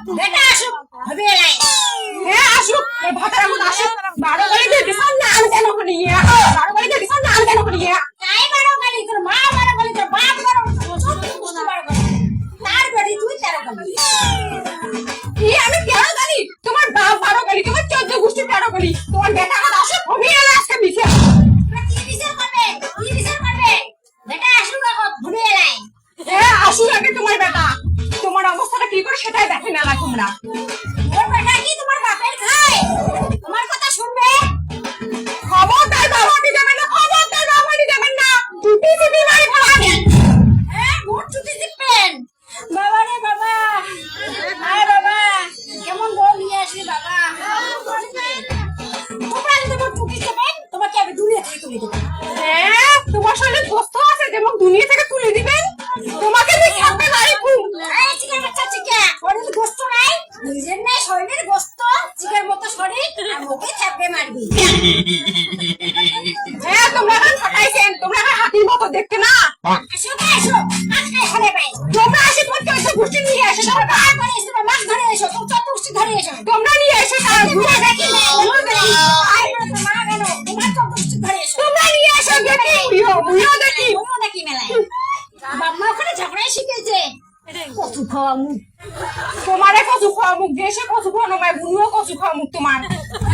বেটা আসুক হবে এলাই হ্যাঁ আসুক এই ভাতার মত আসুক 12 গালি দিয়ে দিছান না আমি কেন করি 12 গালি দিয়ে দিছান না আমি কেন করি তাই বারো গালি তোর মা বারো গালি তোর বাপ বারো সব কিছু বারো গালি তার বেটি তুই 13 গালি কি আমি কেন জানি তোমার বাপ 12 গালি তোমার 14 গোষ্ঠী 13 গালি তোমার বেটা মত আসুক হবে এলাই আজকে বিচার কি বিচার করবে বেটা আসুক হবে এলাই হ্যাঁ আসুক আগে তোমার বেটা তোমার অবস্থাটা কি করে সেটাই দেখে না তোমরা ওর বেটা কি তোমার বাপের খায় তোমার কথা শুনবে খবরদার বাবাটি যাবেন না খবরদার বাবাটি যাবেন না টুপি টুপি মারি ফেলাবি হ্যাঁ মোট ছুটি দিবেন বাবা রে বাবা আয় বাবা কেমন বউ নিয়ে আসবি বাবা তোমরা যদি মোট ছুটি দেবেন তোমাকে আমি দুনিয়া থেকে তুলে দেবো হ্যাঁ তোমার শরীরে গোস্ত আছে যেমন দুনিয়া থেকে তুলে দিবেন তোমাকে আমি খাবে নাই খুব এই চিকেন বাচ্চা চিকেন শরীরে গোস্ত নাই নিজের নাই শরীরের গোস্ত চিকেন মতো শরীর আর মুখে থাপড়ে মারবি হ্যাঁ তোমরা এখন ফাটাইছেন তোমরা এখন হাতির মতো দেখতে না আসো আজকে এখানে পাই তোমরা আসে তোমার চোদ্দ গোষ্ঠী নিয়ে আসে তোমরা আর করে এসো মাছ ধরে এসো তোমরা চতুর্থী ধরে এসো তোমরা নিয়ে এসে তারা ঘুরে দেখি আয় না তো মা কেন তোমার চতুর্থী ধরে এসো তোমরা নিয়ে এসে দেখি উইও দেখি তুমিও দেখি মেলায় বাবা ওখানে ঝগড়াই শিখেছে কচু খাওয়া মুখ তোমারে কচু খাওয়া মুখ দেশে কচু খাওয়ানো মায় বুনুও কচু খাওয়া মুখ তোমার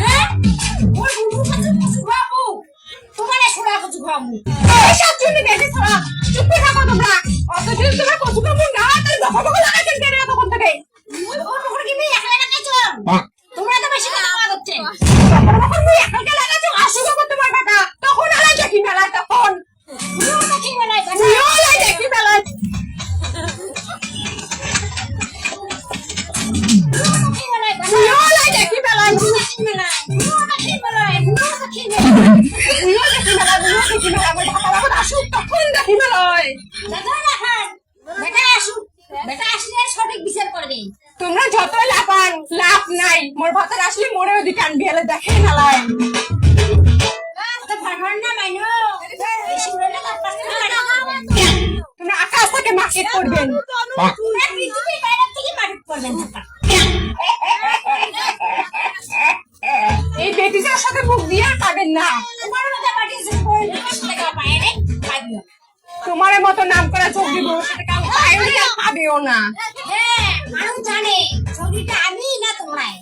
হ্যাঁ ওর বুনু কচু খাওয়া মুখ তোমার সোনা কচু খাওয়া মুখ এই সাতজনে বেশি ছড়া চুপ করে থাকো তোমরা অতদিন তোমার কচু খাওয়া মুখ না তাই বকা বকা লাগাইছেন কেন তখন থেকে ওর ওখানে কি মেয়ে একলা লাগাইছো তোমরা তো বেশি কথা বলছে তখন তখন মুই একাকে লাগাইছো আসি বাবা তোমার বেটা তখন আলাই দেখি মেলায় তখন তুমিও দেখি মেলায় তুইও আলাই দেখি মেলায় তুইও আলাই দেখি মেলায় তুইও দেখি মেলায় আমার ঢাকা বাবদ আসুক তখন দেখি মেলায় সঠিক বিচার করবে তোমরা যতই লাফান লাভ নাই মোর ভাতার আসলে মোরে ওদিকে আনবি হলে দেখে মেলায় তোমরা আকাশ থেকে মার্কেট করবেন এই বেটিটার সাথে মুখ দিয়ে পাবেন না তোমার মতো নাম করা চোখি বউর সাথে কাউ পাবেও না জানে ছবিটা আমি না তোমরাই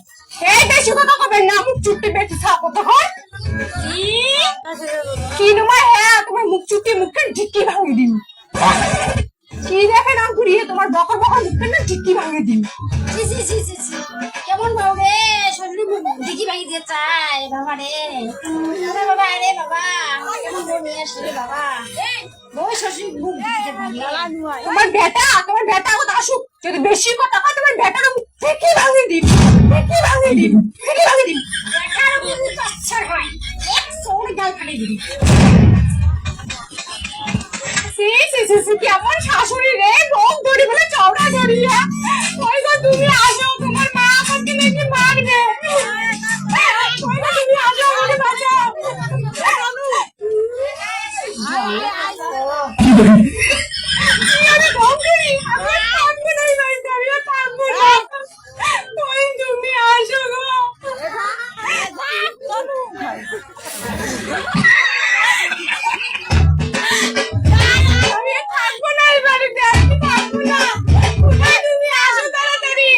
এই বেশি কথা কবেন না মুখ চুপটি বেটি থাকো তখন কি তোমার হ্যাঁ তোমার মুখ চুপটি মুখটা ঢিকি ভাঙিয়ে দিন কি দেখে নাম ঘুরিয়ে তোমার বকর বকর মুখটা না ঢিকি ভাঙিয়ে দিন কেমন বউ রে শরীরে দিঘি ভাঙি দিয়ে চাই বাবা রে বাবা রে বাবা আমার কেমন বউ নিয়ে আসলে বাবা বউ শ্বশুর মুখ দিতে তোমার বেটা কথা আসুক যদি বেশি কথা হয় তোমার বেটার মুখ ঢিকি ভাঙিয়ে দিন ঢিকি ভাঙিয়ে দিন ঢিকি ভাঙিয়ে দিন বেটার মুখ আচ্ছা হয় এক সৌড় গাল ফাটিয়ে দিবি কেমন শাশুড়ি রে মুখ দড়ি বলে চওড়া দড়িয়া ওই গো তুমি আসো তোমার মা আমাকে নাকি মারবে ওই গো তুমি আসো আমাকে বাঁচাও আমি ঘুম করি আমি থাকবো না এই বাড়িতে আমি আর থাকবো না ওই তুমি আসো গো আমি আর থাকবো না এই বাড়িতে আমি থাকবো না কোথায় তুমি আসো তাড়াতাড়ি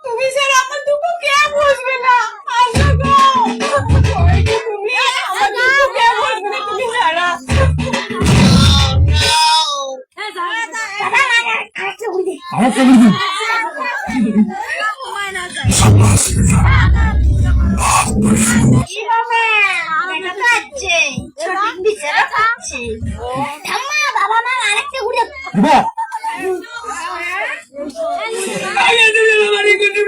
তুমি ছাড়া আমার দুঃখ কে বুঝবে না আসো গো ওই যে তুমি আমার দুঃখ কে বুঝবে না তুমি ছাড়া বাবা মা আরেকটা ঘুরে আগে তুমি বাড়ি করে